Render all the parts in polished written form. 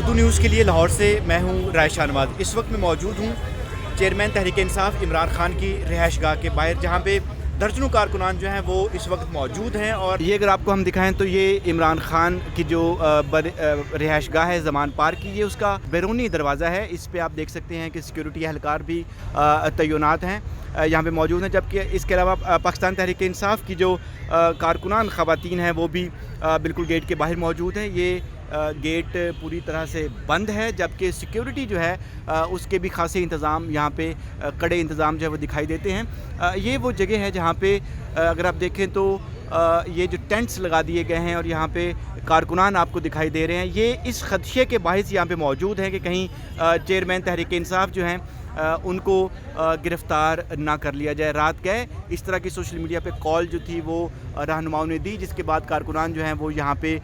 Urdu news کے لیے لاہور سے میں ہوں رائے شاہ۔ اس وقت میں موجود ہوں چیئرمین تحریک انصاف عمران خان کی رہائش گاہ کے باہر، جہاں پہ درجنوں کارکنان جو ہیں وہ اس وقت موجود ہیں۔ اور یہ اگر آپ کو ہم دکھائیں تو یہ عمران خان کی جو رہائش گاہ ہے زمان پارک کی، یہ اس کا بیرونی دروازہ ہے۔ اس پہ آپ دیکھ سکتے ہیں کہ سیکیورٹی اہلکار بھی تعینات ہیں یہاں پہ موجود ہیں، جبکہ اس کے علاوہ پاکستان تحریک انصاف کی جو کارکنان خواتین ہیں وہ بھی بالکل گیٹ کے باہر موجود ہیں۔ یہ گیٹ پوری طرح سے بند ہے، جبکہ سیکیورٹی جو ہے اس کے بھی خاصے انتظام یہاں پہ کڑے انتظام جو ہے وہ دکھائی دیتے ہیں۔ یہ وہ جگہ ہے جہاں پہ اگر آپ دیکھیں تو یہ جو ٹینٹس لگا دیے گئے ہیں اور یہاں پہ کارکنان آپ کو دکھائی دے رہے ہیں، یہ اس خدشے کے باعث یہاں پہ موجود ہیں کہ کہیں چیئرمین تحریک انصاف جو ہیں ان کو گرفتار نہ کر لیا جائے۔ رات گئے اس طرح کی سوشل میڈیا پہ کال جو تھی وہ رہنماؤں نے دی، جس کے بعد کارکنان جو ہیں وہ یہاں پہ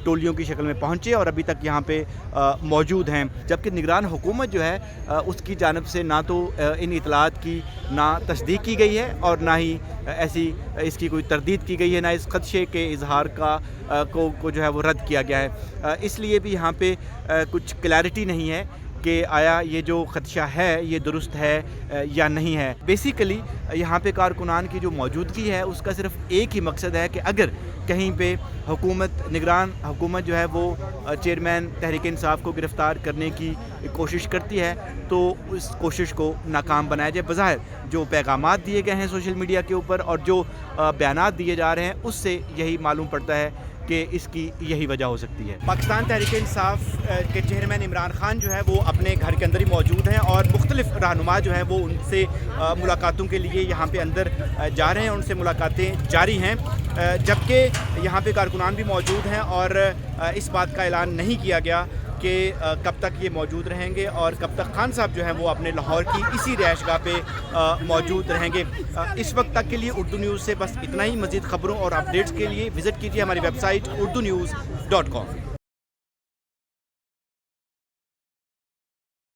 ٹولیوں کی شکل میں پہنچے اور ابھی تک یہاں پہ موجود ہیں، جبکہ نگران حکومت جو ہے اس کی جانب سے نہ تو ان اطلاعات کی نہ تصدیق کی گئی ہے اور نہ ہی ایسی اس کی کوئی تردید کی گئی ہے، نہ اس خدشے کے اظہار کو جو ہے وہ رد کیا گیا ہے۔ اس لیے بھی یہاں پہ کچھ کلیئرٹی نہیں ہے کہ آیا یہ جو خدشہ ہے یہ درست ہے یا نہیں ہے۔ بیسیکلی یہاں پہ کارکنان کی جو موجودگی ہے اس کا صرف ایک ہی مقصد ہے کہ اگر کہیں پہ نگران حکومت جو ہے وہ چیئرمین تحریک انصاف کو گرفتار کرنے کی کوشش کرتی ہے تو اس کوشش کو ناکام بنایا جائے۔ بظاہر جو پیغامات دیے گئے ہیں سوشل میڈیا کے اوپر اور جو بیانات دیے جا رہے ہیں اس سے یہی معلوم پڑتا ہے کہ اس کی یہی وجہ ہو سکتی ہے۔ پاکستان تحریک انصاف کے چیئرمین عمران خان جو ہے وہ اپنے گھر کے اندر ہی موجود ہیں اور مختلف رہنما جو ہیں وہ ان سے ملاقاتوں کے لیے یہاں پہ اندر جا رہے ہیں، ان سے ملاقاتیں جاری ہیں، جبکہ یہاں پہ کارکنان بھی موجود ہیں اور اس بات کا اعلان نہیں کیا گیا کہ کب تک یہ موجود رہیں گے اور کب تک خان صاحب جو ہیں وہ اپنے لاہور کی اسی رہائش گاہ پہ موجود رہیں گے۔ اس وقت تک کے لیے اردو نیوز سے بس اتنا ہی۔ مزید خبروں اور اپڈیٹس کے لیے وزٹ کیجیے ہماری ویب سائٹ urdunews.com۔